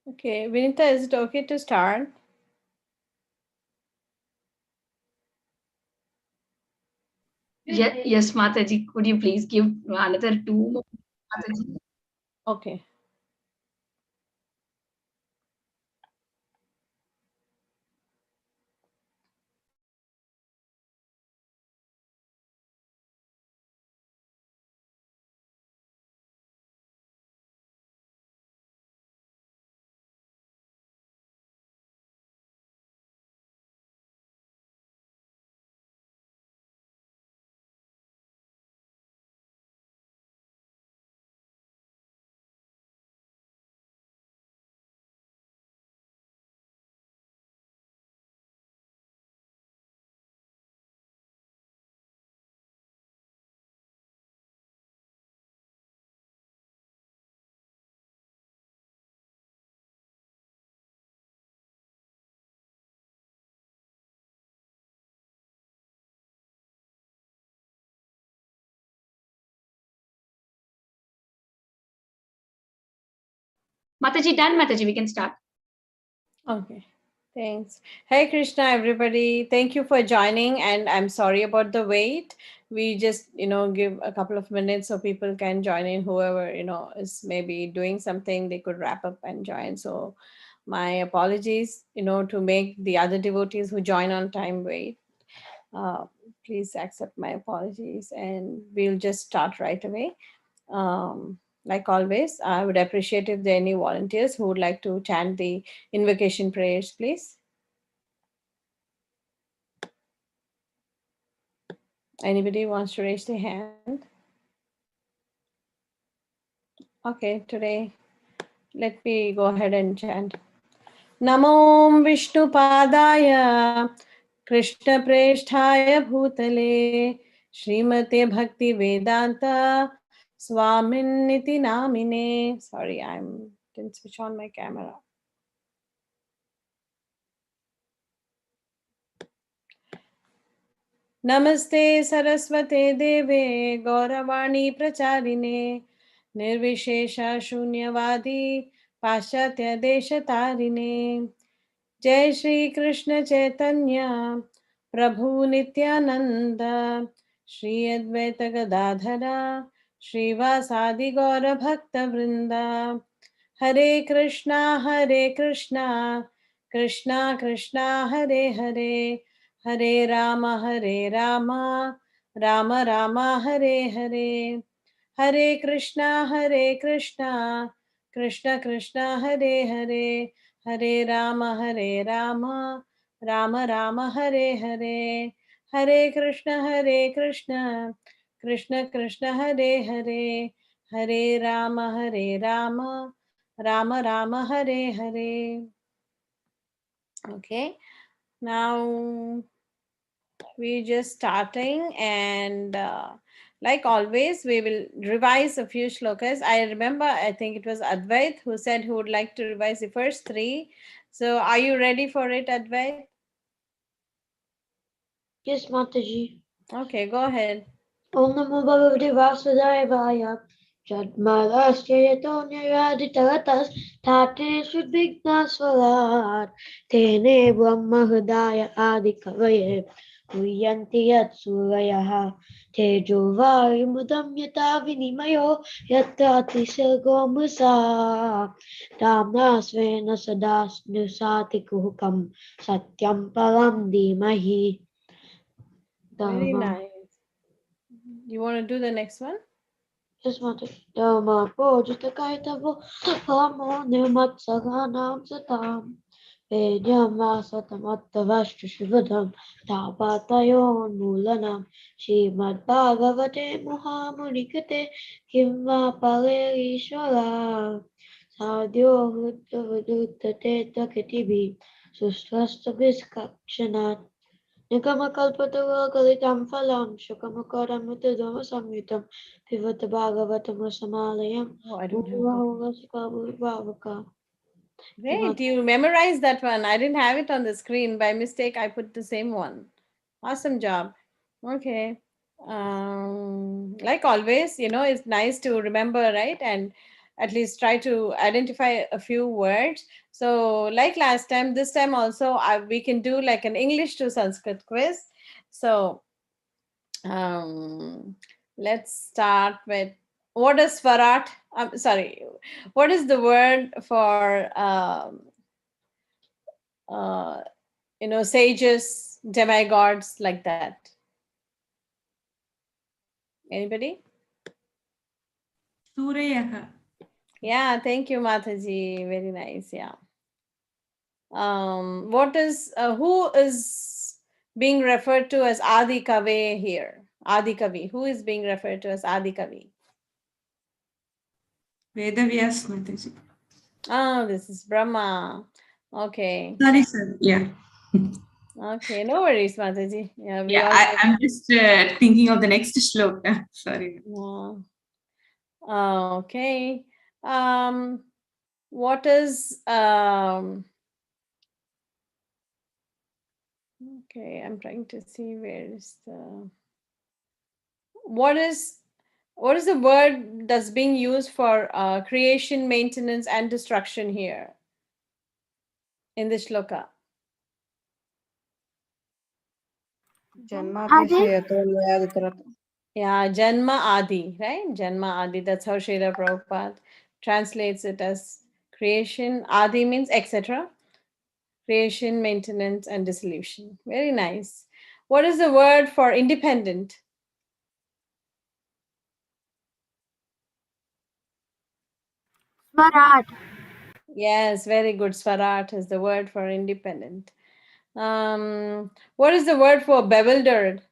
Okay, Vinita, is it okay to start? Yes, Mataji, could you please give another 2 more, Mataji? Okay. Mataji, done, Mataji, we can start. Okay. Thanks. Hey Krishna, everybody. Thank you for joining, and I'm sorry about the wait. We just, give a couple of minutes so people can join in. Whoever, is maybe doing something, they could wrap up and join. So my apologies, to make the other devotees who join on time wait. Uh, Please accept my apologies, and we'll just start right away. Like always, I would appreciate if there are any volunteers who would like to chant the invocation prayers, please. Anybody wants to raise their hand? Okay, today let me go ahead and chant. Namo Vishnu Padaya Krishna Preshthaya Bhutale Srimate Bhakti Vedanta Swamin Niti Namine. Sorry, I didn't switch on my camera. Namaste Saraswate Deve Gauravani Pracharine Nirvishesha Shunyavadi Paschatya Deshatarine Jai Shri Krishna Chaitanya Prabhu Nityananda Shri Advaita Gadadhara Srivasadi Gaura Bhakta Vrinda Hare Krishna Krishna Krishna Hare Hare Hare Rama Rama Rama Hare Hare Hare Krishna Krishna Krishna Hare Hare Hare Rama Rama Rama Hare Hare Hare Krishna Krishna Krishna Hare Hare Hare Rama Rama Rama Hare Hare. Okay, now we're just starting, and like always we will revise a few shlokas. I remember, I think it was Advait who said he would like to revise the first three. So are you ready for it, Advait? Yes, Mataji. Okay, go ahead. Om Namo Bhagavate Vasudevaya. Jadmadasya yato niraditartas tate sudvignasvarat tene brahma hridaya adi kavaye Muyanti yat surayah tejo varimudam yata vinimayo yata tisargo musa damna svena sadas nusati kuhukam satyam param dhimahi. Very Dharma. nice. You want to do the next one? Yasmati Dharma Pojitakaitavo Tapamo Nirmatsaganam Satam Vedyama Satamattavashtu Shivadam Tapatayo Nulanam Srimad Bhagavate Muhamunikate Kimma Parerishvara Sadhyo Huddhavaduttate Takatibi Sustvasta Viskakshanat निगमकल्पतरुगलितं फलं शुकमुखोरमृतधूमसंयुतं पिबत भागवतमसमालयं Oh, I don't have that one. मुहुरहोगसिकभुविभावका Great, you memorized that one. I didn't have it on the screen. By mistake, I put the same one. Awesome job. Okay. Like always, it's nice to remember, right? And at least try to identify a few words. So, like last time, this time also we can do like an English to Sanskrit quiz. So, um, let's start with what is Swarat? Sorry, what is the word for uh, sages, demigods, like that? Anybody? Suryaha. Yeah, thank you, Mataji. Very nice. Yeah. What is who is being referred to as Adi Kavi here? Adi Kavi. Who is being referred to as Adi Kavi? Vedavyas Mataji. Oh, this is Brahma. Okay. Sorry, sir. Yeah. Okay. No worries, Mataji. Yeah, we Yeah, all. I'm just thinking of the next shloka. Sorry. Yeah. Okay. Um, what is okay, I'm trying to see where is the what is what is the word that's being used for creation, maintenance, and destruction here in this shloka? Yeah, Janma Adi, right? Janma Adi. That's how Srila Prabhupada translates it as creation. Adi means etc. Creation, maintenance, and dissolution. Very nice. What is the word for independent? Swarat. Yes, very good. Swarat is the word for independent. What is the word for bewildered?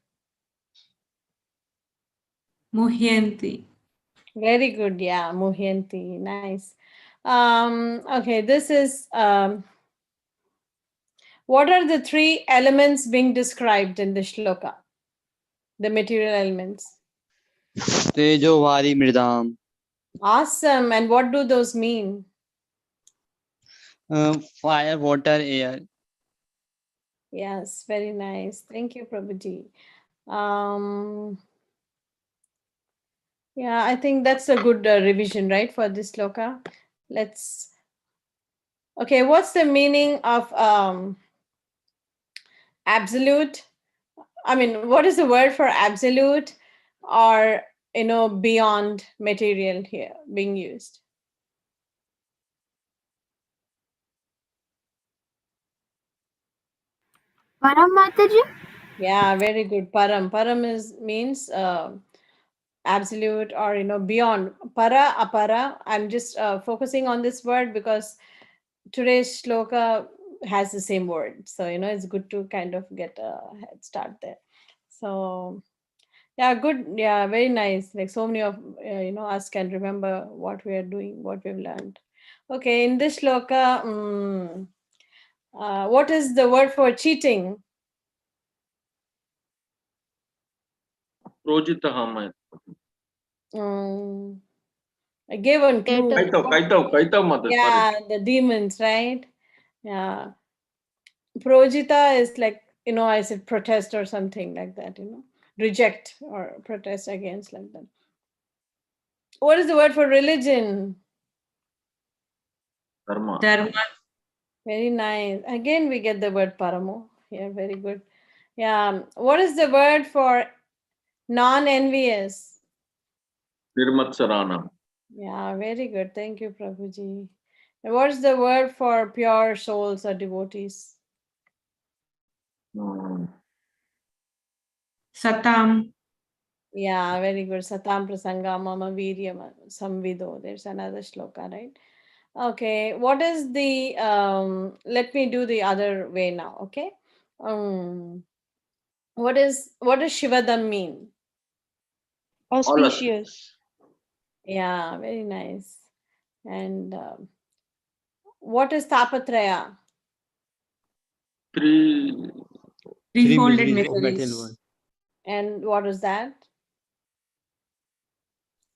Muhyanti. Very good. Yeah, muhyanti. Nice. Okay, this is what are the three elements being described in the shloka? The material elements. तेजो वारी मृदाम Awesome. And what do those mean? Fire water air Yes, very nice. Thank you, Prabhuji. Um, yeah, I think that's a good revision, right, for this shloka. Let's. Okay, what's the meaning of absolute? I mean, what is the word for absolute or beyond material here being used? Param Mataji? Yeah, very good. Param. Param means absolute or beyond. Para, apara. I'm just focusing on this word because today's shloka has the same word. So it's good to kind of get a head start there. So yeah, good. Yeah, very nice. Like so many of us can remember what we are doing, what we've learned. Okay, in this shloka, what is the word for cheating? Projitaham. Um, I gave one clue. Kaitav, mother. Sorry. Yeah, the demons, right? Yeah. Projita is like, I said protest or something like that, reject or protest against, like that. What is the word for religion? Dharma. Dharma. Very nice. Again, we get the word paramo. Yeah, very good. Yeah. What is the word for non-envious? Nirmatsaranam. Yeah, very good. Thank you, Prabhuji. And what is the word for pure souls or devotees? Satam. Yeah, very good. Satam prasanga mama viryam samvido. There's another shloka, right? Okay. What is the let me do the other way now, okay? What does Shivatan mean? Auspicious. Yeah, very nice. And what is Tapatraya? Three. Three-folded miseries of metal miseries. world. And what is that?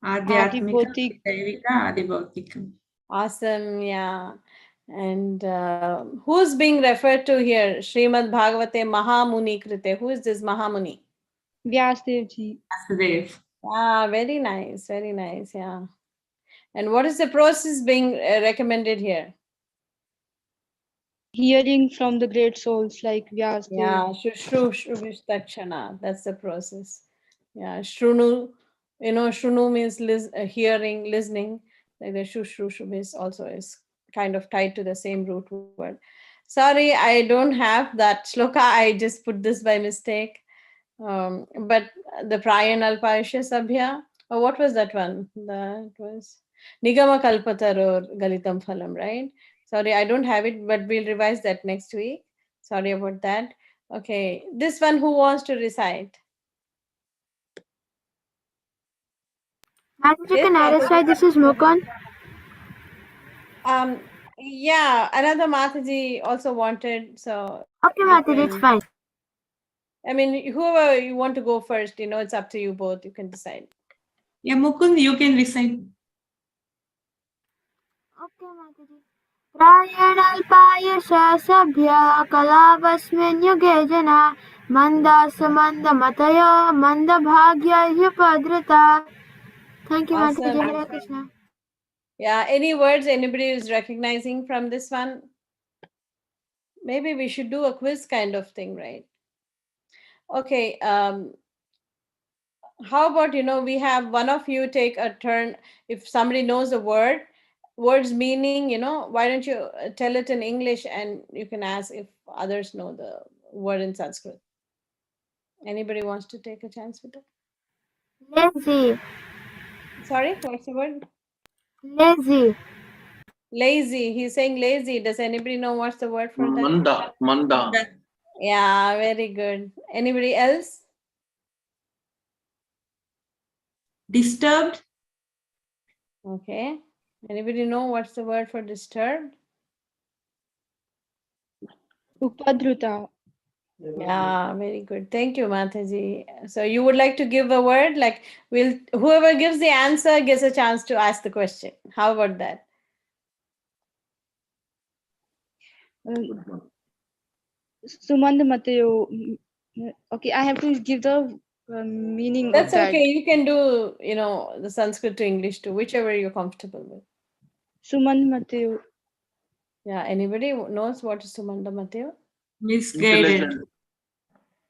Adhyatmika, Adibautik. Daivika, Adibhautikam. Awesome, yeah. And who's being referred to here? Srimad Bhagavate Mahamuni Krite. Who is this Mahamuni? Vyasdev ji. Vasudev. Ah, very nice, yeah. And what is the process being recommended here? Hearing from the great souls like Vyasdev. Yeah, Shruvistakshana. That's the process. Yeah, Shrunu, Shrunu means hearing, listening. Like the Shrushrushubis also is kind of tied to the same root word. Sorry, I don't have that shloka. I just put this by mistake. But the Prayan Alpayasya Sabhya, or what was that one? That was Nigama Kalpataror Galitam Phalam, right? Sorry, I don't have it, but we'll revise that next week. Sorry about that. Okay, this one, who wants to recite? Mataji, Yes, can I Mataji. recite? This is Mukund. Yeah, another Mataji also wanted, so Okay, you Mataji, it's can. fine. I mean, whoever you want to go first, it's up to you both. You can decide. Yeah, Mukund, you can recite. Okay, Mataji. प्रायणल्पायुषसभ्य कलावस्मिन् युगे जना मन्दासमन्दमतयो मन्दभाग्यह्युपद्रुता. Thank you, Mataji. Awesome. Hare Krishna. Yeah, any words anybody is recognizing from this one? Maybe we should do a quiz kind of thing, right? Okay, how about, we have one of you take a turn. If somebody knows a word's meaning, why don't you tell it in English, and you can ask if others know the word in Sanskrit. Anybody wants to take a chance with it? Lazy. Sorry, what's the word? Lazy. Lazy. He's saying lazy. Does anybody know what's the word for that? Manda. Yeah, very good. Anybody else? Disturbed. Okay. Anybody know what's the word for disturbed? Upadruta. Yeah, very good. Thank you, Mataji. So you would like to give a word? Like, whoever gives the answer gets a chance to ask the question. How about that? Sumand Matayo. Okay, I have to give the meaning That's of that. okay. You can do, the Sanskrit to English too, whichever you're comfortable with. Sumand Matayo. Yeah, anybody knows what is Sumanda Mateo? Misguided.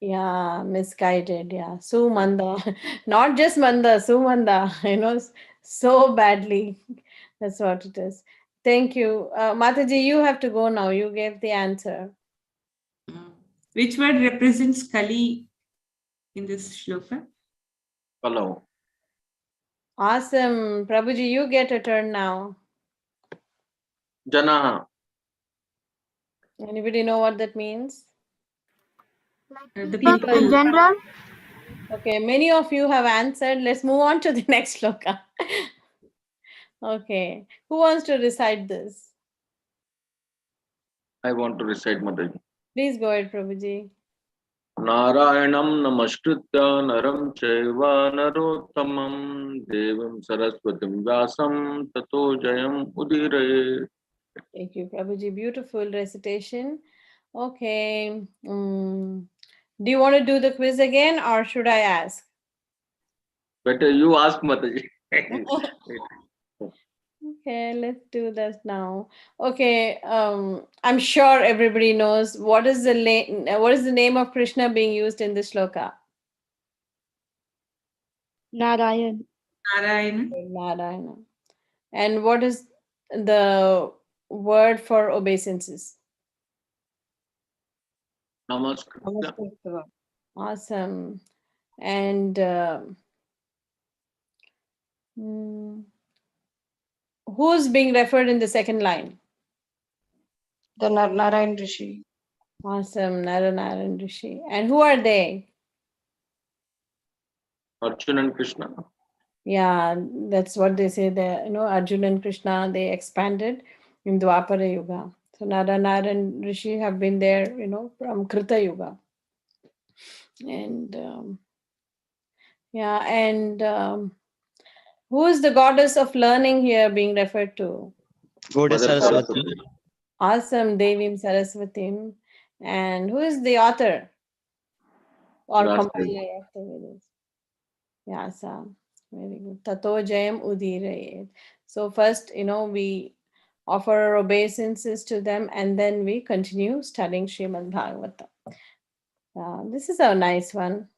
Yeah, misguided. Yeah, Sumanda. Not just Manda, Sumanda, so badly. That's what it is. Thank you. Mataji, you have to go now. You gave the answer. Which word represents Kali in this shloka? Kalau. Awesome. Prabhuji, you get a turn now. Janaha. Anybody know what that means? The People people. in general. Okay, many of you have answered. Let's move on to the next shloka. Okay, who wants to recite this? I want to recite Mataji. Please go ahead, Prabhuji. Narayanam namaskritya naram chaiva narottamam devam saraswatim vyasam tato jayam udiraye. Thank you, Prabhuji. Beautiful recitation. Okay. Do you want to do the quiz again, or should I ask? Better you ask Mataji. Okay, let's do this now. Okay, I'm sure everybody knows what is the name of Krishna being used in this shloka. Narayan. Narayana. Narayana. And what is the word for obeisances? Namaskritya. Awesome. And who's being referred in the second line? The Narayan Rishi. Awesome, Narayan Rishi. And who are they? Arjuna and Krishna. Yeah, that's what they say. Arjuna and Krishna, they expanded in Dwapara Yuga. So Narayan Rishi have been there, from Krita Yuga. And who is the goddess of learning here being referred to? Goddess Mother Saraswati. Awesome, Devim Saraswatim. And who is the author or Vyasa. compiler of the Vedas? Vyasa. Very good. Tato jayam udirayet. So first, we offer our obeisances to them and then we continue studying Srimad Bhagavatam. This is a nice one.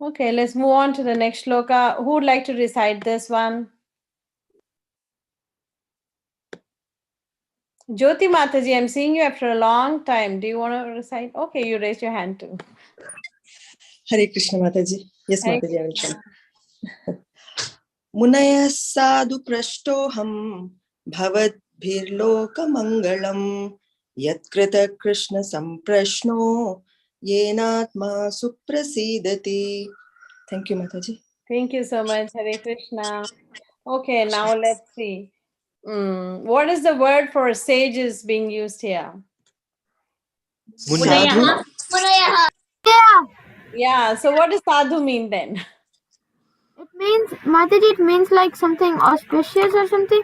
Okay, let's move on to the next shloka. Who would like to recite this one? Jyoti Mataji, I'm seeing you after a long time. Do you want to recite? Okay, you raised your hand too. Hare Krishna Mataji. Yes, Hare Mataji, I will Krishna. try. Munaya sadhu prashtoham bhavatbhirlokamangalam yatkrita Krishna samprashno yenatma suprasidati. Thank you, Mataji. Thank you so much, Hare Krishna. Okay, now let's see. What is the word for sages being used here? Sadhu. Yeah. Yeah, so what does sadhu mean then? It means, Mataji, it means like something auspicious or something.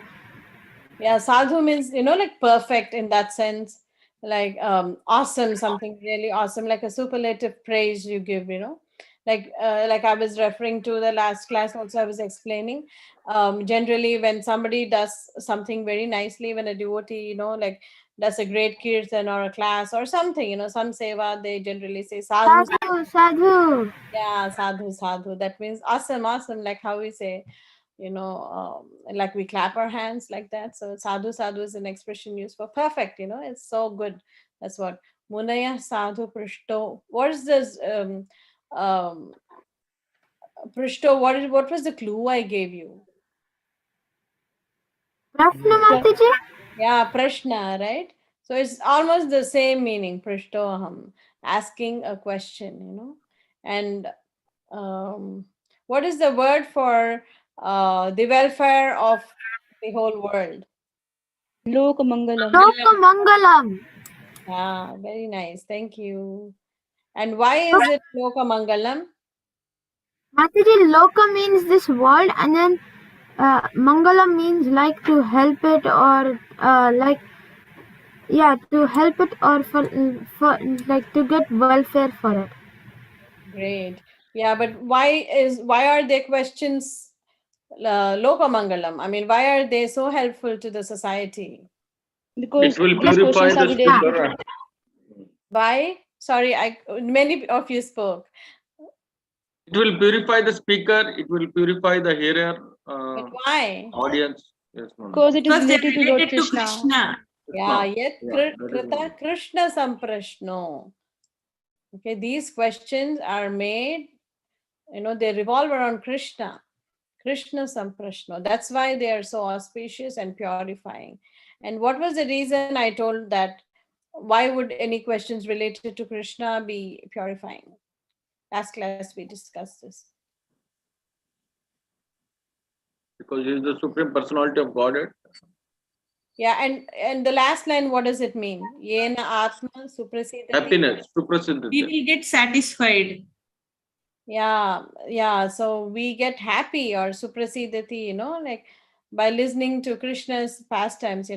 Yeah, sadhu means, like perfect in that sense, like awesome, something really awesome, like a superlative praise you give, like I was referring to the last class also, I was explaining. Generally, when somebody does something very nicely, when a devotee, like does a great kirtan or a class or something, some seva, they generally say sadhu. Sadhu, sadhu. Yeah, sadhu, sadhu. That means awesome, awesome, like how we say, like we clap our hands like that. So sadhu, sadhu is an expression used for perfect, it's so good. That's what. Munaya sadhu prishto. What is this? Prishto, what was the clue I gave you? Prashna, Mataji. Yeah, prashna, right? So it's almost the same meaning, prishtoham, asking a question, and what is the word for the welfare of the whole world? Lokamangalam. Lokamangalam. Yeah, very nice. Thank you. And why is it Loka Mangalam? Mataji, Loka means this world, and then Mangalam means like to help it or to help it or for like to get welfare for it. Great. Yeah, but why are their questions Loka Mangalam? I mean, why are they so helpful to the society? Because It will these purify questions are the related speaker. to Why? Sorry, many of you spoke. It will purify the speaker. It will purify the hearer, But why? audience. Yes, ma'am. because it is Because they're related to Lord related to Krishna. Krishna. Yeah, yet that is Krita one. Krishna Samprashno. Okay, these questions are made, they revolve around Krishna. Krishna Samprashno. That's why they are so auspicious and purifying. And what was the reason I told that? Why would any questions related to Krishna be purifying? Last class we discussed this. Because he is the supreme personality of Godhead. Yeah, and the last line, what does it mean? Yena Atma Suprasidati. Happiness, We suprasidhati. will get satisfied. Yeah. So we get happy or suprasidati, like by listening to Krishna's pastimes,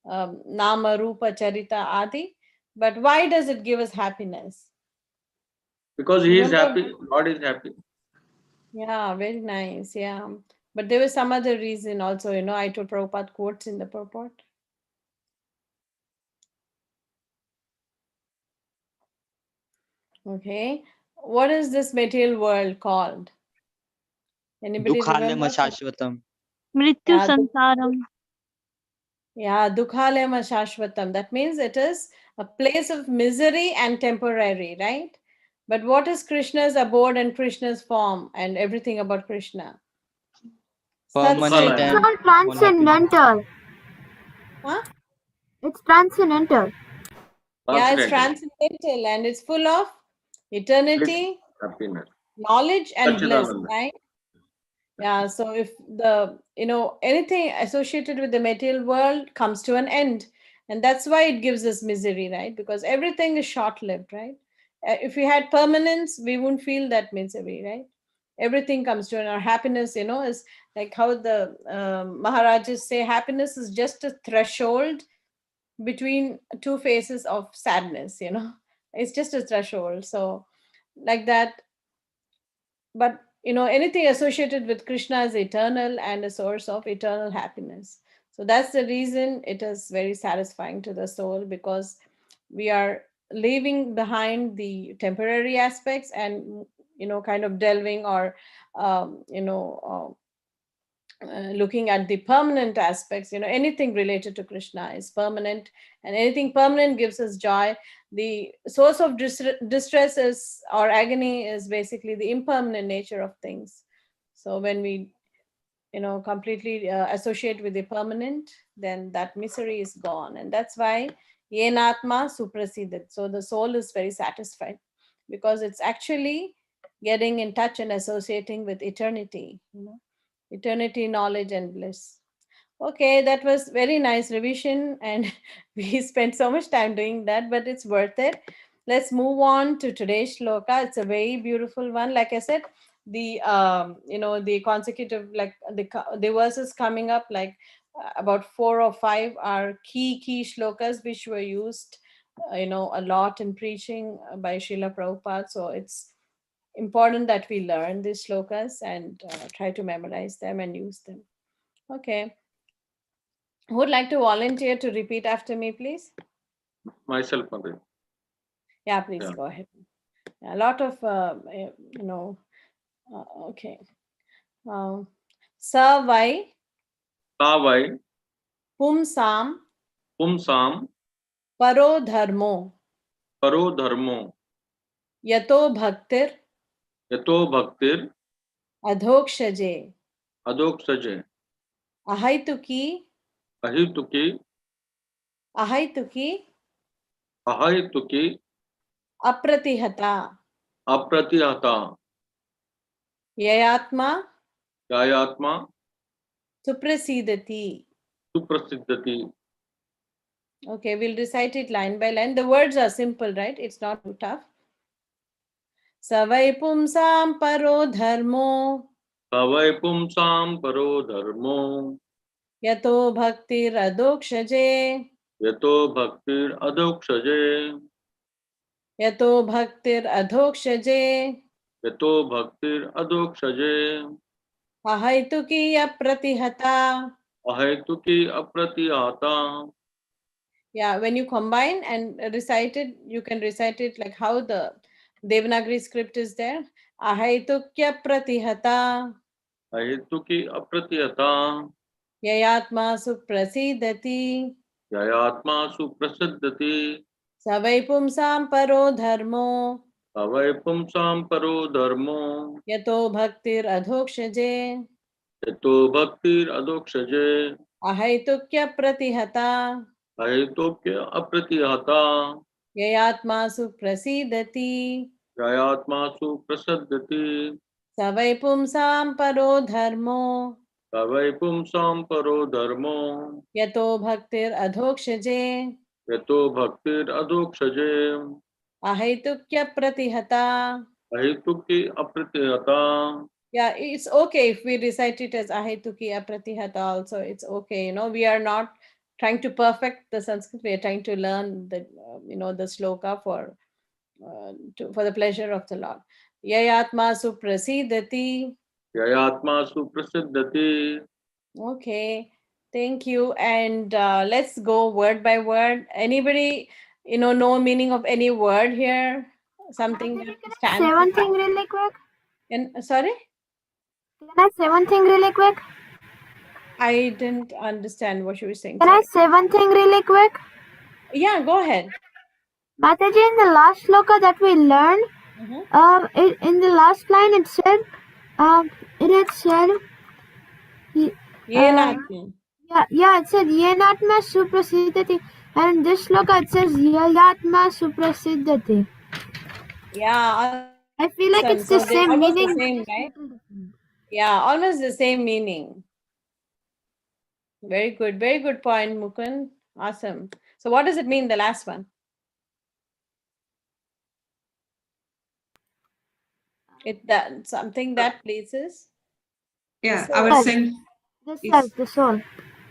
Nama, Rupa, Charita, Adi. But why does it give us happiness? Because he is Remember? happy, God is happy. Yeah, very nice. Yeah. But there was some other reason also, I told Prabhupada quotes in the purport. Okay. What is this material world called? Anybody Dukhalem remember? Shashvatam. Mrityu Yeah, Sansaram. Yeah, Dukhalema Shashvatam. That means it is a place of misery and temporary, right? But what is Krishna's abode and Krishna's form and everything about Krishna? Permanent Satsang. It's and all transcendental. Huh? It's transcendental. Yeah, it's Transcendental. transcendental and it's full of eternity, Happiness. knowledge, and bliss, Satchidananda. right? Yeah, so if anything associated with the material world comes to an end, and that's why it gives us misery, right? Because everything is short-lived, right? If we had permanence, we wouldn't feel that misery, right? Everything comes to an our happiness, is like how the Maharajas say happiness is just a threshold between two phases of sadness, it's just a threshold. So like that, but anything associated with Krishna is eternal and a source of eternal happiness. So that's the reason it is very satisfying to the soul, because we are leaving behind the temporary aspects and kind of delving or um, you know looking at the permanent aspects. Anything related to Krishna is permanent, and anything permanent gives us joy. The source of distress is, or agony, is basically the impermanent nature of things. So when we completely associate with the permanent, then that misery is gone. And that's why yenatma suprasiddhat. So the soul is very satisfied, because it's actually getting in touch and associating with eternity, eternity, knowledge, and bliss. Okay, that was very nice revision, and we spent so much time doing that, but it's worth it. Let's move on to today's shloka. It's a very beautiful one. Like I said, the the consecutive, like the verses coming up, like about 4 or 5 are key shlokas which were used a lot in preaching by Srila Prabhupada. So it's important that we learn these shlokas and try to memorize them and use them. Okay. Who would like to volunteer to repeat after me, please? Myself, Mataji. Yeah, please Yeah. go ahead. A lot of, okay. Savai Savai pumsam pumsam paro dharmo paro dharmo yato bhaktir yato bhaktir adhokshaje adoksaje ahaituki ahituki apratihata apratihata yayatma yayatma suprasidati. suprasiddhati. Okay, we'll recite it line by line. The words are simple, right? It's not too tough. Savai pumsam paro dharmo Savai pumsam paro dharmo yato bhaktir adokshaje yato bhaktir adoksaje yato bhaktir adhokshaje yato bhaktir adoksaje ahaituki apratihata. ahituki apratihata. Yeah, when you combine and recite it, you can recite it like how the Devanagari script is there. Ahaitukya pratihata ahituki apratihata yayatma suprasidati yayatma suprasiddhati. savai pumsam paro dharmo Savai pumsam paro dharmo yato bhaktir adhokshaje yato bhaktir adoksaje ahaitukya pratihata ahitokya apratihata yayatma suprasidati yayatma suprasiddhati. savai pumsam paro dharmo Savai pumsam paro dharmo yato bhaktir adhokshaje yato bhaktir adoksaje ahaitukya pratihata. ahituki apratihata. Yeah, it's okay if we recite it as ahituki apratihata also. It's okay. We are not trying to perfect the Sanskrit. We are trying to learn the the shloka for the pleasure of the Lord. Yayatma suprasidati. Yayatma suprasiddhati. Okay, thank you. And let's go word by word. Anybody know meaning of any word here? Something that Can I say stands. one thing really quick? And sorry, Can I say one thing really quick? I didn't understand what you were saying. Can I Sorry. say one thing really quick? Yeah, go ahead. Mataji, in the last shloka that we learned, in the last line it said, Yenatma. it said yenatma suprasiddhati, and in this shloka it says yayatma suprasiddhati. Yeah, I feel like awesome. it's the So they're same almost meaning. the same, right? Yeah, almost the same meaning. Very good point, Mukund. Awesome. So what does it mean, the last one? That something that pleases. Yeah, So- our self is The soul.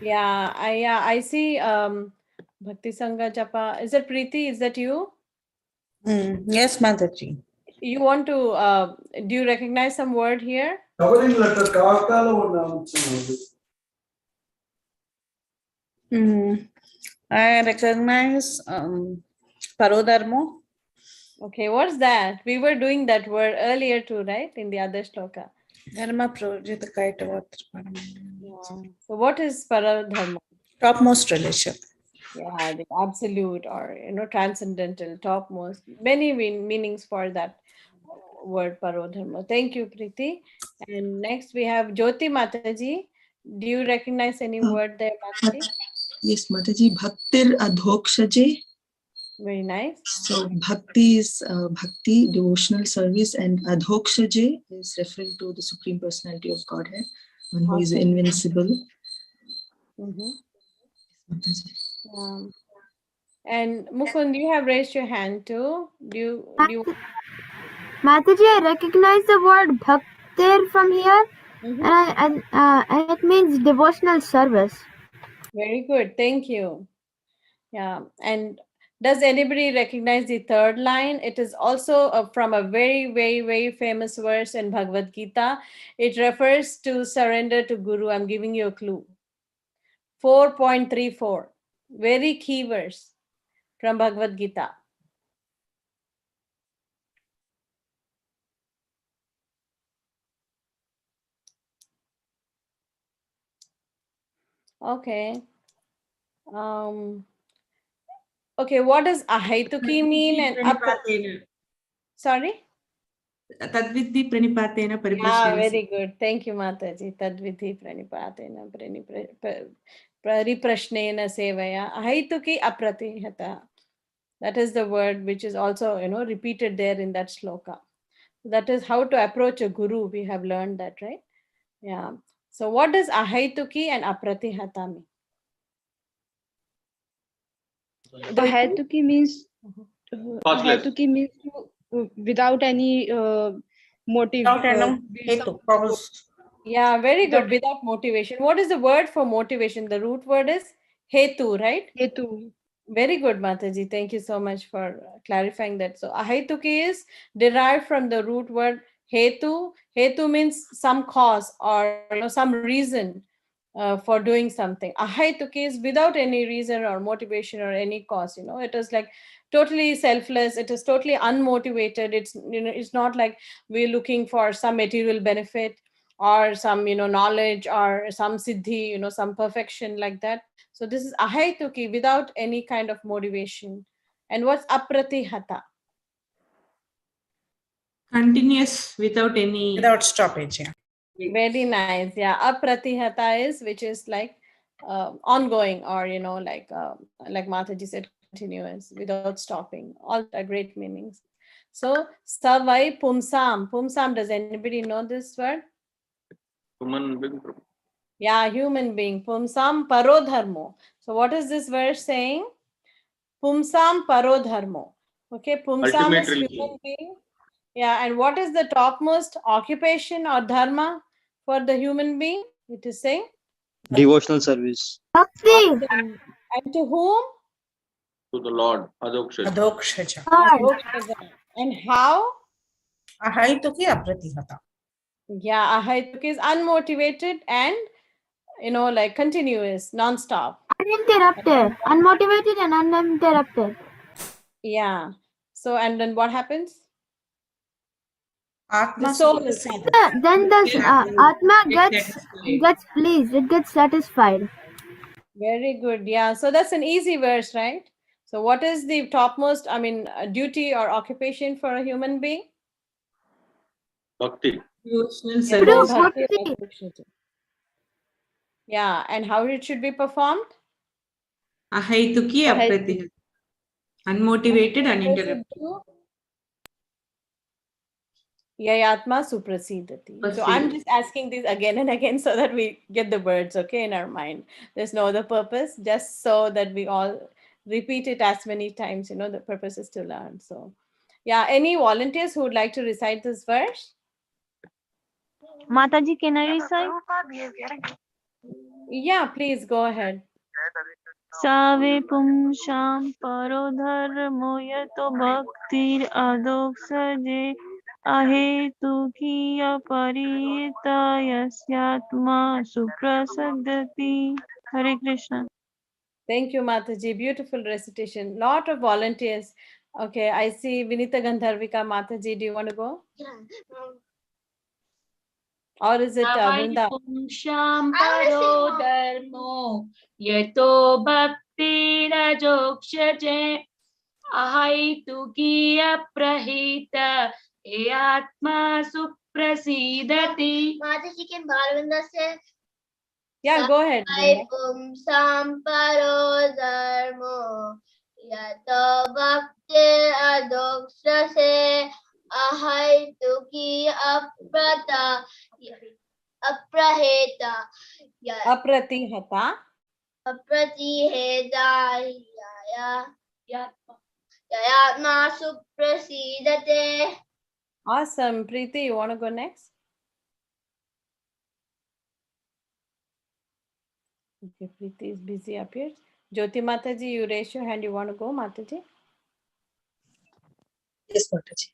Yeah, I see Bhakti Sangha Japa. Is it Preeti? Is that you? Yes, Mataji. You want to, do you recognize some word here? Covering letter I recognize Parodharmo. Okay, what's that? We were doing that word earlier too, right? In the other shloka. Dharma Projita Kaitavatra. Yeah. So what is paradharma? Topmost relation. Yeah, the absolute or transcendental, topmost. Many meanings for that word parodharma. Thank you, Preeti. And next we have Jyoti Mataji. Do you recognize any word there, Mataji? Yes, Mataji, Bhaktir Adhokshaje. Very nice. So Bhakti is Bhakti, devotional service, and Adhokshaje is referring to the Supreme Personality of Godhead, one who is Okay. invincible. Mataji. And Mukund, you have raised your hand too. Do you Mataji, I recognize the word bhaktir from here, and it means devotional service. Very good. Thank you. Yeah. And does anybody recognize the third line? It is also from a very, very, very famous verse in Bhagavad Gita. It refers to surrender to Guru. I'm giving you a clue. 4.34. Very key verse from Bhagavad Gita. Okay. Okay, what does ahaituki mean and sorry? Tadvidhi pranipatena Yeah, pariprashnena. very good. Thank you, Mataji. Tadvidhi pranipatena pariprashnena sevaya ahaituki apratihata. That is the word which is also, repeated there in that shloka. That is how to approach a guru. We have learned that, right? Yeah. So what does ahaituki and apratihata mean? Ahetuki means Causeless. Ahetuki means without any motive. Yeah, very good. Without motivation. What is the word for motivation? The root word is hetu, right? Hetu. Very good, Mataji. Thank you so much for clarifying that. So, ahaituki is derived from the root word hetu. Hetu means some cause or some reason for doing something. Ahaituki is without any reason or motivation or any cause. It is like totally selfless. It is totally unmotivated. It's not like we're looking for some material benefit or some knowledge or some siddhi, some perfection like that. So this is ahaituki, without any kind of motivation. And what's apratihata? Continuous without stoppage. Yeah. Very nice. Yeah, apratihata is which is like ongoing, or like Mataji said, continuous without stopping. All are great meanings. So savai pumsam. Pumsam, does anybody know this word? Human being. Yeah, human being. Pumsam parodharmo. So what is this verse saying? Pumsam parodharmo. Okay, pumsam is Ultimate human being. Yeah, and what is the topmost occupation or dharma for the human being? It is saying Devotional service. Bhakti. awesome. And to whom? To the Lord. Adokshaja. Adhokshaja. Adhokshaja. And how? Ahaituki apratihata. Yeah, ahaituki is unmotivated and like continuous, non-stop. Uninterrupted. Unmotivated and uninterrupted. Yeah. So and then what happens? Atma The soul is suprasidati. Then the Atma gets pleased. It gets satisfied. very good. Yeah. So that's an easy verse, right? So what is the topmost, duty or occupation for a human being? Bhakti. Devotional True service. bhakti. Yeah. And how it should be performed? Ahaituki apratihata. Unmotivated, uninterrupted. Yayatma suprasidati. So I'm just asking these again and again so that we get the words, okay, in our mind. There's no other purpose, just so that we all repeat it as many times. The purpose is to learn. So, yeah, any volunteers who would like to recite this verse? Mataji, can I recite? Yeah, please go ahead. Save pumsham parodharmo yato bhaktir adoksaje अहेतुकी अपरिता यस्यात्मा सुप्रसिद्धति. Hare Krishna. Thank you, Mataji. Beautiful recitation. Lot of volunteers. Okay, I see Vinita Gandharvika. Mataji, do you want to go? Or is it Vrinda? पुंसां परो धर्मो यतो भक्तिरजोक्षजे अहैतुकी अप्रहित ये आत्मा सुप्रसीदति. Mataji, can Balvinda say? Yeah, go ahead. Vrinda. Pumsam paro dharmo yato bhakti adokshase ahaitu aprata apraheta Apratihata. apratiheta yayatma suprasidate. Awesome. Preeti, you want to go next? Okay, Preeti is busy up here. Jyoti Mataji, you raise your hand. You want to go, Mataji? Yes, Mataji.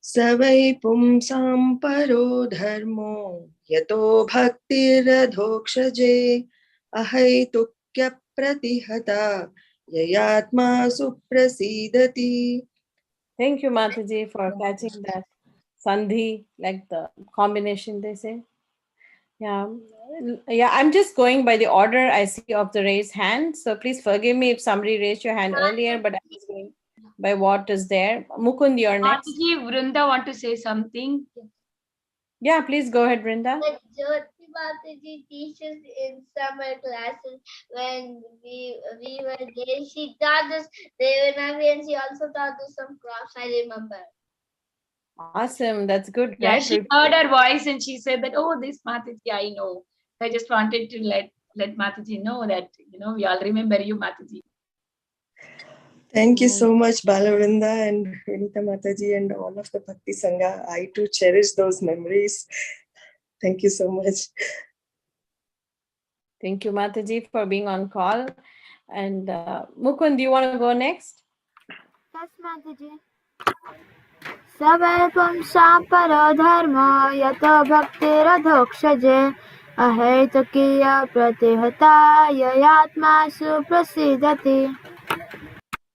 Savai pumsam paro dharmo yato bhaktiradhokshaje ahaitukya pratihata yayatma suprasidati. Thank you, Mataji, for catching that sandhi, like the combination they say. Yeah, I'm just going by the order I see of the raised hand. So please forgive me if somebody raised your hand earlier, but I'm just going by what is there. Mukund, you're next. Mataji, Vrinda want to say something. Yeah, please go ahead, Brinda. But Jyoti Mataji teaches in summer classes when we were there. She taught us Devanagari and she also taught us some crops, I remember. Awesome, that's good, Yeah, right? she heard her voice and she said that, oh, this Mataji, I know. I just wanted to let Mataji know that, we all remember you, Mataji. Thank you so much, Balavinda and Vinita Mataji and all of the Bhakti Sangha. I too cherish those memories. Thank you so much. Thank you, Mataji, for being on call. And Mukund, do you want to go next? Yes, Mataji. Savai pumsam paro dharma yato bhaktiradhokshaje ahaitukya pratihata yayatma suprasidati.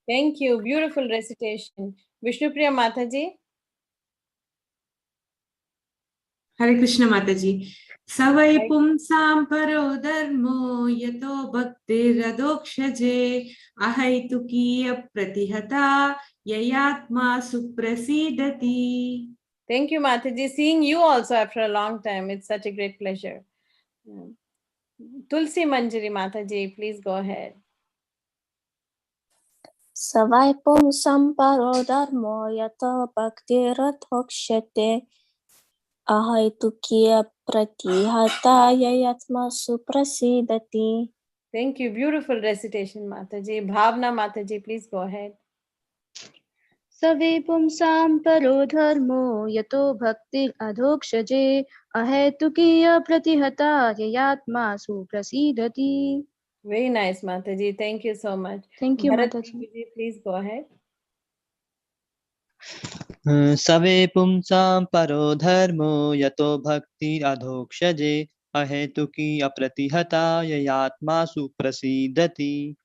Thank you. Beautiful recitation. Vishnupriya Mataji. Hare Krishna Mataji. Savai pumsam paro dharmo yato bhaktiradhokshaje ahaitukiya pratihata yayatma suprasidati. Thank you, Mataji. Seeing you also after a long time. It's such a great pleasure. Tulsi Manjari Mataji, please go ahead. Savai pumsam paro dharmo yato bhaktiradhokshaje ahaitukya pratihata yayatma suprasidati. Thank you. Beautiful recitation, Mataji. Bhavna Mataji, please go ahead. Save pumsam paro dharmo yato bhaktir adhokshaje ahetukiya pratihata yayatma suprasidati. Very nice, Mataji. Thank you so much. Thank you, Bharat Mataji. Ji, please go ahead. Save pumsam paro dharmo yato bhakti adhokshaje ahetuki apratihata yayatma suprasidati.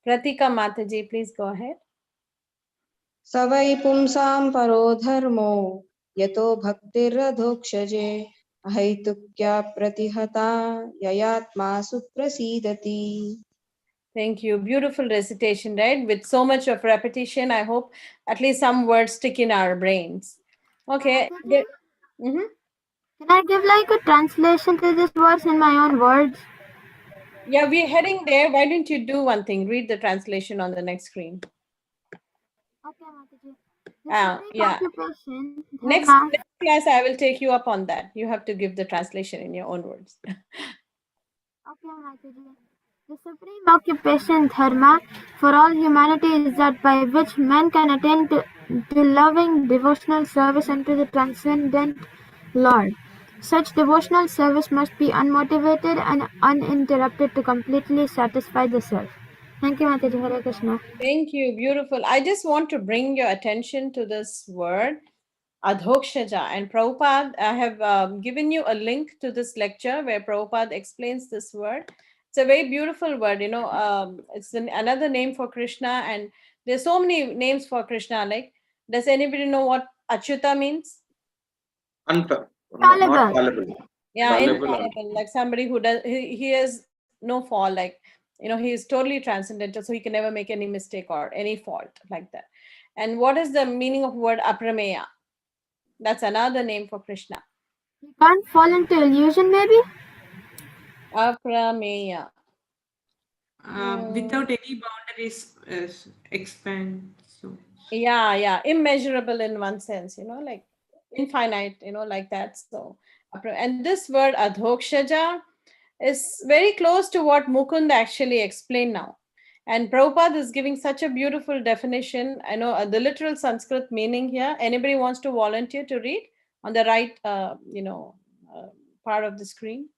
Pratika Mataji, please go ahead. Savai pumsam paro dharmo yato bhaktiradhokshaje ahaitukya pratihata yayatma suprasidati. Thank you. Beautiful recitation, right? With so much of repetition, I hope at least some words stick in our brains. Okay. Can I give like a translation to this verse in my own words? Yeah, we're heading there. Why don't you do one thing? Read the translation on the next screen. Okay, Mataji. Yeah. Occupation, Next class, I will take you up on that. You have to give the translation in your own words. Okay, Mataji. The supreme occupation, dharma, for all humanity is that by which men can attain to loving devotional service unto the transcendent Lord. Such devotional service must be unmotivated and uninterrupted to completely satisfy the self. Thank you, Mataji. Hare Krishna. Thank you. Beautiful. I just want to bring your attention to this word. Adhokshaja. And Prabhupada, I have given you a link to this lecture where Prabhupada explains this word. It's a very beautiful word, it's another name for Krishna, and there's so many names for Krishna. Like, does anybody know what Achyuta means? Not Fallible. fallible. Yeah, Fallible. infallible, like somebody who does, he has no fall, like, he is totally transcendental, so he can never make any mistake or any fault like that. And what is the meaning of word aprameya? That's another name for Krishna. You can't fall into illusion, maybe? Aprameya. Without any boundaries, expand. So Yeah, immeasurable in one sense, like infinite, like that. So, and this word adhokshaja is very close to what Mukund actually explained now. And Prabhupada is giving such a beautiful definition. I know the literal Sanskrit meaning here. Anybody wants to volunteer to read on the right, part of the screen?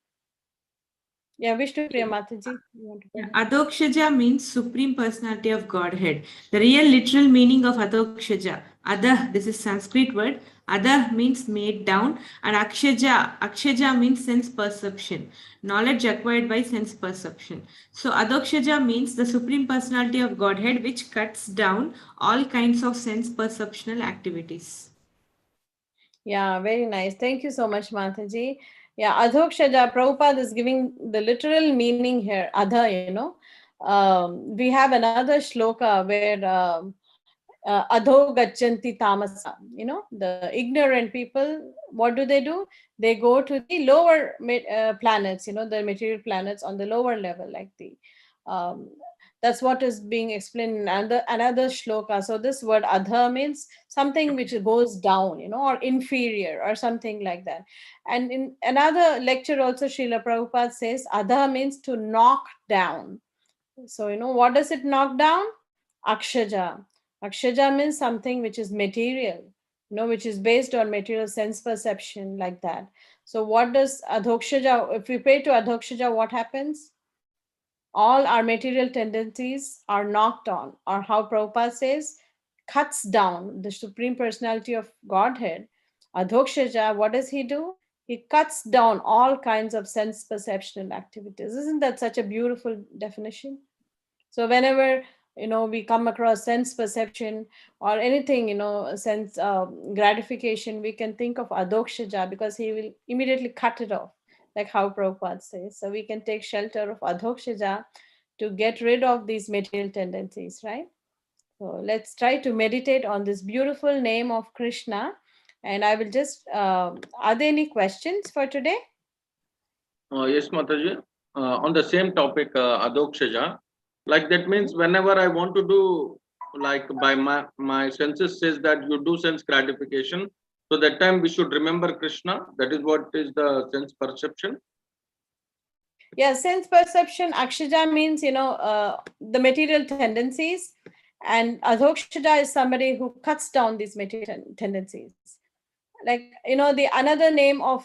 Yeah, Vishnupriya Mataji, you want to go ahead? Adhokshaja means Supreme Personality of Godhead. The real literal meaning of Adhokshaja, Adah, this is Sanskrit word. Adah means made down, and Akshaja means sense perception, knowledge acquired by sense perception. So Adhokshaja means the Supreme Personality of Godhead, which cuts down all kinds of sense perceptional activities. Yeah, very nice. Thank you so much, Mataji. Yeah, Adhokshaja, Prabhupada is giving the literal meaning here, Adha, we have another shloka where Adho Gachanti Tamasa, the ignorant people, what do? They go to the lower planets, the material planets on the lower level, like um, that's what is being explained in another shloka. So this word adha means something which goes down, or inferior or something like that. And in another lecture also, Srila Prabhupada says adha means to knock down. So, what does it knock down? Akshaja. Akshaja means something which is material, which is based on material sense perception, like that. So, what does Adhokshaja, if we pray to Adhokshaja, what happens? All our material tendencies are knocked on, or how Prabhupada says, cuts down the Supreme Personality of Godhead. Adhokshaja, what does he do? He cuts down all kinds of sense perceptional activities. Isn't that such a beautiful definition? So whenever we come across sense perception or anything, sense gratification, we can think of Adhokshaja, because he will immediately cut it off, like how Prabhupada says. So we can take shelter of Adhokshaja to get rid of these material tendencies, right? So let's try to meditate on this beautiful name of Krishna. And I will just, are there any questions for today? Yes, Mataji. On the same topic, Adhokshaja, like that means whenever I want to do, like by my senses says that you do sense gratification, so that time we should remember Krishna. That is what is the sense perception. Yeah, sense perception, Akshaja means, the material tendencies, and Adhokshaja is somebody who cuts down these material tendencies. Like, the another name of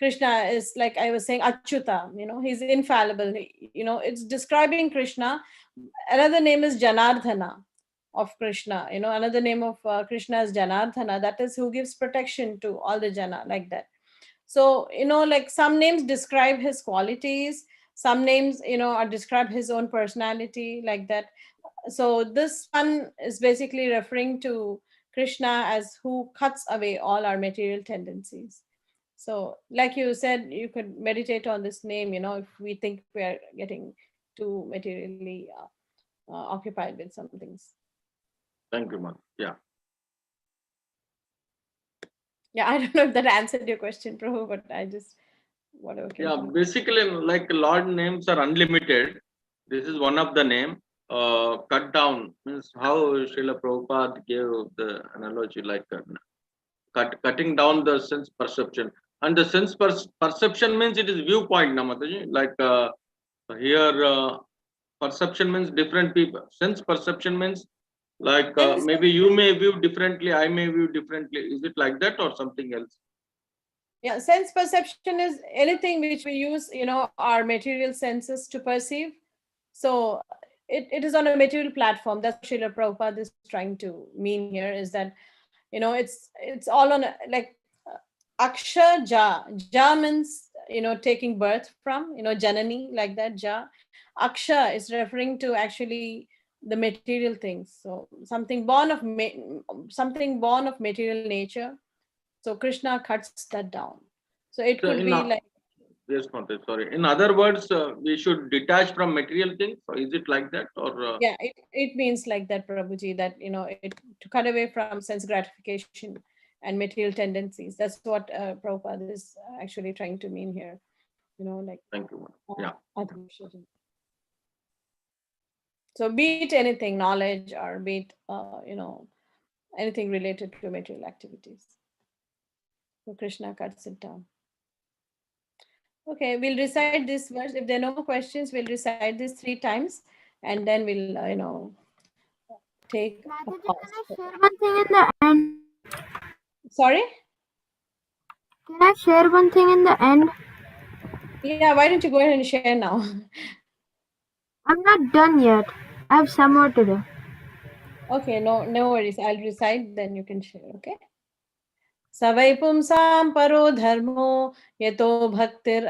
Krishna is, like I was saying, Achyuta, he's infallible. It's describing Krishna. Another name is Janardhana of Krishna. Another name of Krishna is Janardhana. That is who gives protection to all the Jana, like that. So, like some names describe his qualities, some names, are describe his own personality, like that. So this one is basically referring to Krishna as who cuts away all our material tendencies. So, like you said, you could meditate on this name, if we think we are getting too materially occupied with some things. Thank you, man. Yeah. Yeah, I don't know if that answered your question, Prabhu, but I just whatever came Yeah, to me. basically, like Lord names are unlimited. This is one of the name. Cut down means how Srila Prabhupada gave the analogy, like cutting down the sense perception. And the sense perception means it is viewpoint, Namataji. Like here, perception means different people. Sense perception means like maybe you may view differently, I may view differently. Is it like that or something else? Yeah, sense perception is anything which we use, our material senses to perceive. So it is on a material platform. That's what Srila Prabhupada is trying to mean here, is that, it's all on like Aksha Ja. Ja means, taking birth from, Janani, like that, Ja. Aksha is referring to actually the material things. So something born of material nature. So Krishna cuts that down. So it So could be like, yes, Mataji, sorry. In other words, we should detach from material things. Or is it like that, or yeah, it means like that, Prabhuji, that, to cut away from sense gratification and material tendencies. That's what Prabhupada is actually trying to mean here. Like, thank you. Yeah. adhokshati. So be it anything, knowledge, or be it, anything related to material activities. So Krishna cuts it down. Okay, we'll recite this verse. If there are no questions, we'll recite this 3 times, and then we'll, take a Mataji, pause. can I share one thing in the end? Sorry? Can I share one thing in the end? Yeah, why don't you go ahead and share now? I'm not done yet. I have some more to do. Okay, no worries. I'll recite, then you can share, okay? Savai pumsam paro dharmo yato bhaktir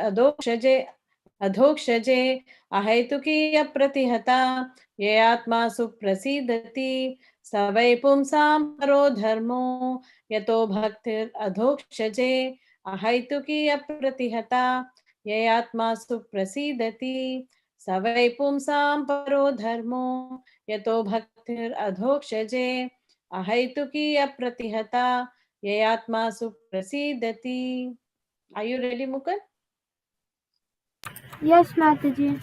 adhokshaje ahaituki apratihata yayatma suprasidati. Savai pumsam paro dharmo yato bhaktir adhokshaje ahaituki apratihata yayatma suprasidati. Savai pumsam paro dharmo yato bhaktir adhokshaje ahaituki apratihata yayatma suprasidati. Are you ready, Mukul? Yes, Mataji.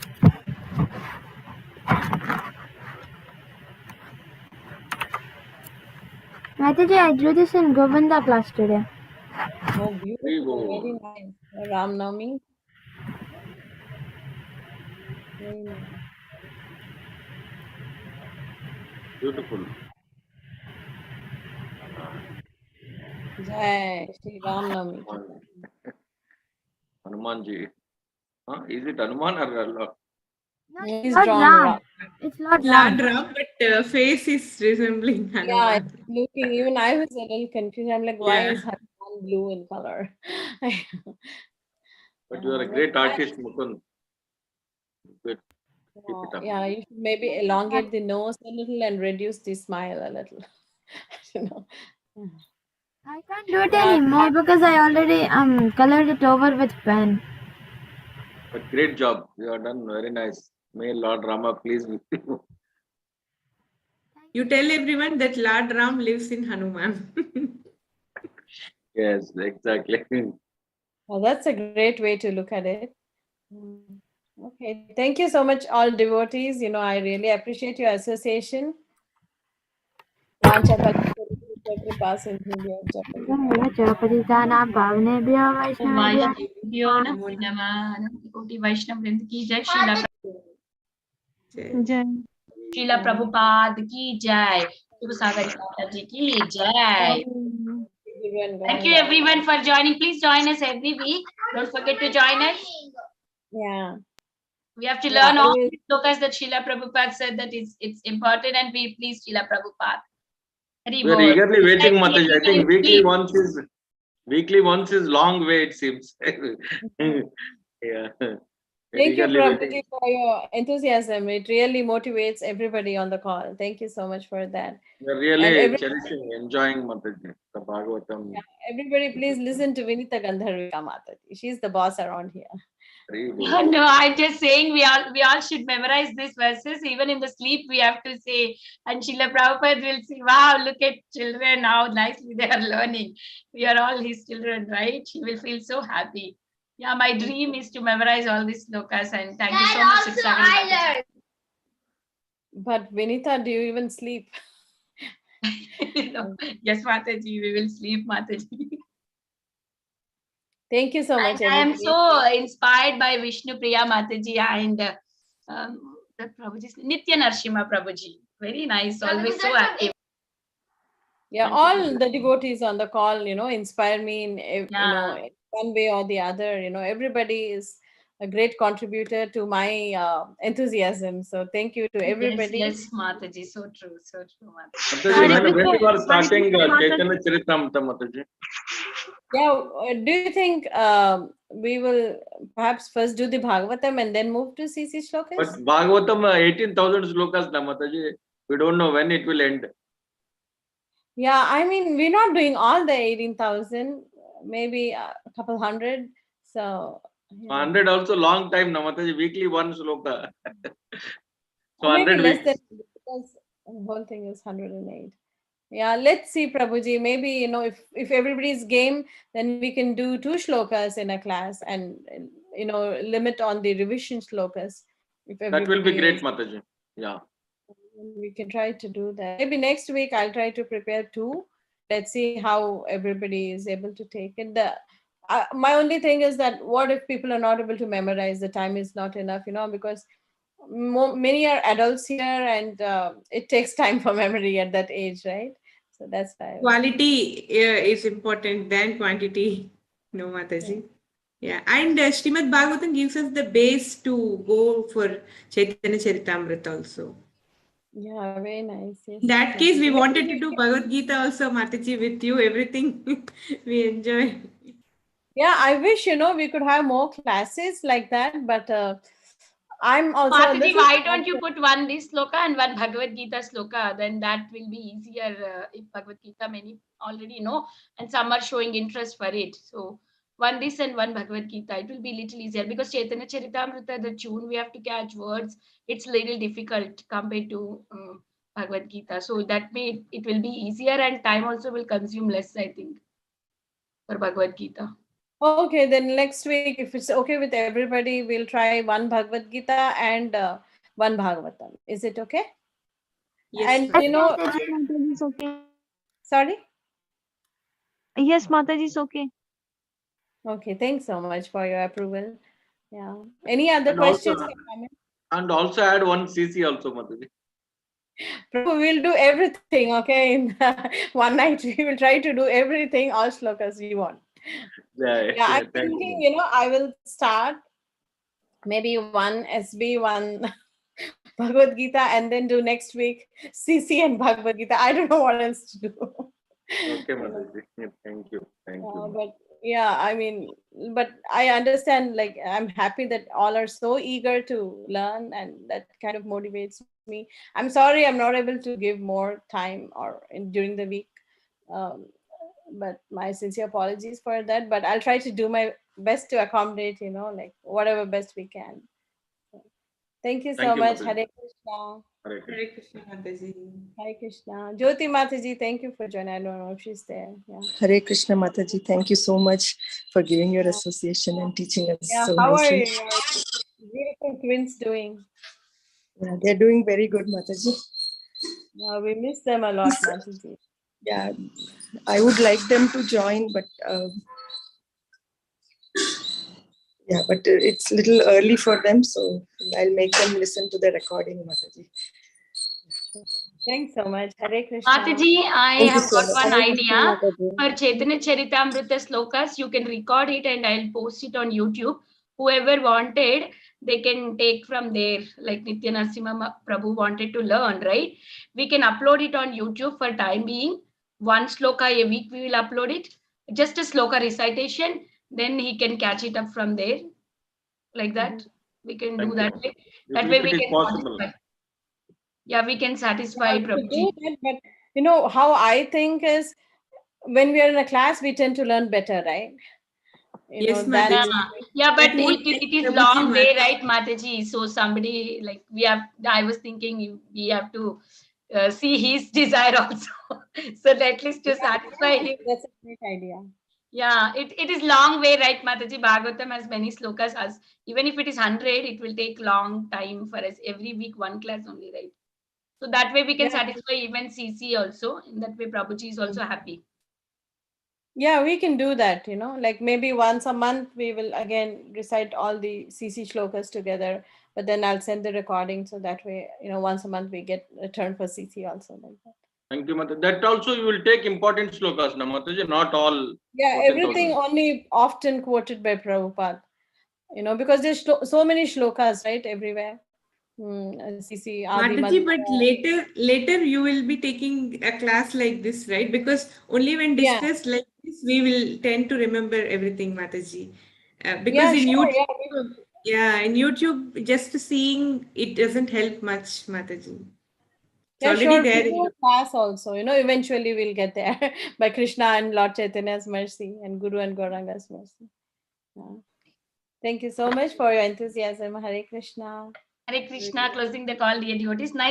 Mataji, I drew this in Govinda class today. Oh, beautiful. Very nice. Ram Navami. Very nice. Beautiful. Jai Shri Ram Navami. Hanumanji. Is it Hanuman or Lord? No, He's Lord drawn Ram. Ram. It's Lord Lord Ram. Ram, but face is resembling Yeah, Hanuman. it's looking, even I was a little confused. I'm like, why Yeah. is Hanuman blue in color? But you are a great artist, Mukund. Good. Keep it up. Yeah, you should maybe elongate the nose a little and reduce the smile a little. you know. I can't do it Yeah, anymore because I already colored it over with pen. But great job. You have done very nice. May Lord Rama please with you. You tell everyone that Lord Ram lives in Hanuman. Yes, exactly. well, that's a great way to look at it. Okay, thank you so much, all devotees. I really appreciate your association. वैष्णवेभ्यो नमः कोटि वैष्णव वृंद की जय श्रीला प्रभुपाद की जय शुभ सागर माता जी की जय Thank you everyone for joining. Please join us every week. Don't forget to join us. Yeah. We have to learn all the slokas that Srila Prabhupada said that it's important, and we please Srila Prabhupada. We are eagerly waiting, Mataji. I think weekly once is long way, it seems. Yeah. Thank you, Prabhuji, for your enthusiasm. It really motivates everybody on the call. Thank you so much for that. We are really cherishing, enjoying Mataji, the Bhagavatam. Yeah, everybody, please listen to Vinita Gandharvika Mataji. She's the boss around here. No, I'm just saying we all should memorize these verses. Even in the sleep, we have to say, and Srila Prabhupada will say, wow, look at children, how nicely they are learning. We are all his children, right? He will feel so happy. Yeah, my dream is to memorize all these slokas, and thank you so much, Sagari. But Vinita, do you even sleep? No. Yes, Mataji, we will sleep, Mataji. Thank you so much. I am so inspired by Vishnu Priya Mataji and that Prabhuji, Nitya Narshima Prabhuji. Very nice, always so active. Yeah, all the devotees on the call, inspire me in, one way or the other. Everybody is a great contributor to my enthusiasm. So thank you to everybody. Yes, Mataji, so true, Mataji. Mataji, when you are starting Chaitanya Charitamrita, Mataji? Yeah, do you think we will perhaps first do the Bhagavatam and then move to CC Shlokas? But Bhagavatam, 18,000 slokas, na Mataji. We don't know when it will end. Yeah, I mean, we're not doing all the 18,000, maybe a couple hundred. So 100 also long time, na Mataji. Weekly one sloka. So or maybe 100 less weeks. than, because the whole thing is 108. Yeah, let's see, Prabhuji. Maybe, you know, if everybody's game, then we can do 2 shlokas in a class and, you know, limit on the revision shlokas. If That will be everybody great, is, Mataji. Yeah. we can try to do that. Maybe next week I'll try to prepare 2. Let's see how everybody is able to take it. My only thing is that what if people are not able to memorize? The time is not enough, you know, because many are adults here, and it takes time for memory at that age, right? So that's why Quality is important than quantity. No, Mataji. Yeah, and Srimad Bhagavatam gives us the base to go for Chaitanya Charitamrita also. Yeah, very nice. Yes, In that case, we Mataji. wanted to do Bhagavad Gita also, Mataji, with you. Everything we enjoy. Yeah, I wish, you know, we could have more classes like that, but I'm also a Mataji, little. why don't you put one this sloka and one Bhagavad Gita sloka? Then that will be easier if Bhagavad Gita many already know and some are showing interest for it. So one this and one Bhagavad Gita, it will be little easier because Chaitanya Charitamrita, the tune we have to catch words, it's little difficult compared to Bhagavad Gita. So that way it will be easier and time also will consume less, I think, for Bhagavad Gita. Okay, then next week, if it's okay with everybody, we'll try one Bhagavad Gita and one Bhagavatam. Is it okay? Yes, And you know, Mataji is okay. sorry? Yes, Mataji is okay. Okay, thanks so much for your approval. Yeah. Any other And questions also, or comments? and also add one CC also, Mataji. Prabhu, we'll do everything, okay? In one night, we will try to do everything, all shlokas you want. Yeah, I'm Thank thinking, you. you know, I will start maybe one SB, one Bhagavad Gita, and then do next week CC and Bhagavad Gita. I don't know what else to do. Okay, You know. Mataji. Thank you. Thank you. But yeah, I mean, but I understand, like, I'm happy that all are so eager to learn, and that kind of motivates me. I'm sorry I'm not able to give more time during the week. Um, but my sincere apologies for that. But I'll try to do my best to accommodate, you know, like whatever best we can. Thank you so Thank you, much. Mataji. Hare Krishna. Hare Krishna. Hare Krishna, Mataji. Hare Krishna. Jyoti Mataji, thank you for joining. I don't know if she's there. Yeah. Hare Krishna Mataji, thank you so much for giving your association and teaching us Yeah. so How are nicely. your beautiful twins doing? Yeah, they're doing very good, Mataji. We miss them a lot, Mataji. Yeah, I would like them to join, but yeah, but it's a little early for them, so I'll make them listen to the recording, Mataji. Thanks so much. Hare Krishna. Mataji, I Thank you have so got much. one Hare Krishna, idea. Mataji. For Chaitanya Charitamrita slokas, you can record it and I'll post it on YouTube. Whoever wanted, they can take from there, like Nitya Narasimha Prabhu wanted to learn, right? We can upload it on YouTube for time being. One sloka a week we will upload it. Just a sloka recitation, then he can catch it up from there. Like that. We can Thank do you, that Mataji. way. That way If we it is can possible. satisfy. Yeah, we can satisfy We could Prabhuji. do that, but you know how I think is when we are in a class, we tend to learn better, right? You Yes, know, than Mataji. Yeah, but That won't it take is Prabhuji long way, much. right, Mataji? So somebody like I was thinking we have to see his desire also. So at least to satisfy him. That's a great idea. Yeah, it is long way, right, Mataji? Bhagavatam has many slokas. As even if it is 100, it will take long time for us. Every week, one class only, right? So that way we can Yeah. satisfy even CC also. In that way, Prabhuji is also happy. Yeah, we can do that, you know, like maybe once a month we will again recite all the CC shlokas together, but then I'll send the recording so that way, you know, once a month we get a turn for CC also like that. Thank you, Mataji. That also you will take important slokas, na Mataji, not all. Yeah, 14,000. everything only often quoted by Prabhupada. You know, because there's so many shlokas, right, everywhere. CC, Adi Mataji, but Madhya. later you will be taking a class like this, right? Because only when Yeah. discussed like this, we will tend to remember everything, Mataji. Because Yeah, in sure. YouTube, in YouTube, just seeing it doesn't help much, Mataji. It's Yeah, already sure. there We'll in do a class also. You know, eventually we'll get there by Krishna and Lord Chaitanya's mercy and Guru and Gauranga's mercy. Yeah. Thank you so much for your enthusiasm. Hare Krishna. Hare Krishna, closing the call, dear devotees. Nice